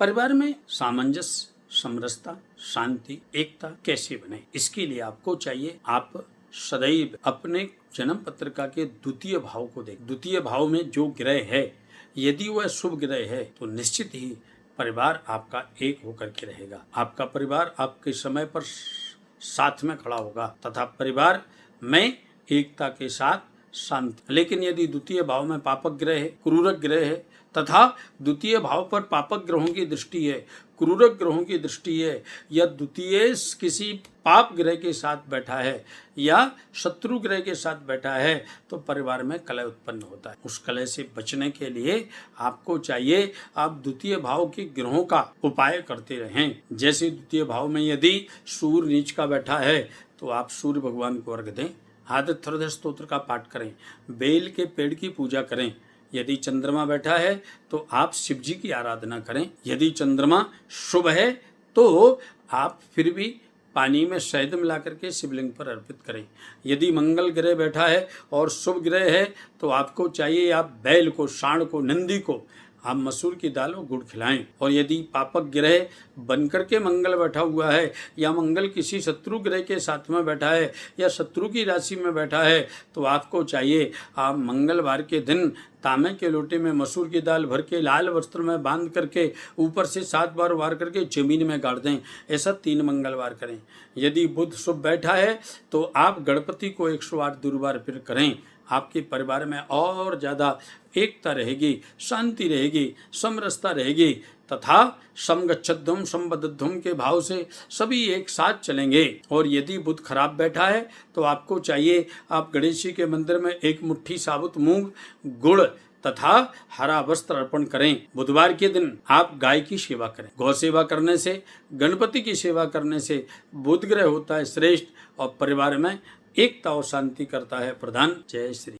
परिवार में सामंजस्य, समरसता, शांति, एकता कैसे बने, इसके लिए आपको चाहिए आप सदैव अपने जन्म पत्रिका के द्वितीय भाव को देखें। द्वितीय भाव में जो ग्रह है यदि वह शुभ ग्रह है तो निश्चित ही परिवार आपका एक होकर के रहेगा। आपका परिवार आपके समय पर साथ में खड़ा होगा तथा परिवार में एकता के साथ शांति। लेकिन यदि द्वितीय भाव में पापक ग्रह है, क्रूरक ग्रह है तथा द्वितीय भाव पर पापक ग्रहों की दृष्टि है, क्रूरक ग्रहों की दृष्टि है, या द्वितीय किसी पाप ग्रह के साथ बैठा है या शत्रु ग्रह के साथ बैठा है तो परिवार में कलह उत्पन्न होता है। उस कलह से बचने के लिए आपको चाहिए आप द्वितीय भाव के ग्रहों का उपाय करते रहें। जैसे द्वितीय भाव में यदि सूर्य नीच का बैठा है तो आप सूर्य भगवान को अर्घ दें, आदित्य हृदय स्तोत्र का पाठ करें, बेल के पेड़ की पूजा करें। यदि चंद्रमा बैठा है तो आप शिव जी की आराधना करें। यदि चंद्रमा शुभ है तो आप फिर भी पानी में शहद मिला करके शिवलिंग पर अर्पित करें। यदि मंगल ग्रह बैठा है और शुभ ग्रह है तो आपको चाहिए आप बैल को, सांड को, नंदी को आप मसूर की दाल और गुड़ खिलाएं। और यदि पापक ग्रह बनकर के मंगल बैठा हुआ है या मंगल किसी शत्रु ग्रह के साथ में बैठा है या शत्रु की राशि में बैठा है तो आपको चाहिए आप मंगलवार के दिन तांबे के लोटे में मसूर की दाल भर के लाल वस्त्र में बांध करके ऊपर से 7 बार वार करके जमीन में गाड़ दें। ऐसा 3 मंगलवार करें। यदि बुध शुभ बैठा है तो आप गणपति को 108 दुर्वार फिर करें। आपके परिवार में और ज़्यादा एकता रहेगी, शांति रहेगी, समरसता रहेगी तथा समगच्छध्वम समबद्धध्वम के भाव से सभी एक साथ चलेंगे। और यदि बुध खराब बैठा है तो आपको चाहिए आप गणेश जी के मंदिर में 1 मुट्ठी साबुत मूंग, गुड़ तथा हरा वस्त्र अर्पण करें। बुधवार के दिन आप गाय की सेवा करें। गौ सेवा करने से, गणपति की सेवा करने से बुध ग्रह होता है श्रेष्ठ और परिवार में एकता और शांति करता है प्रधान। जय श्री।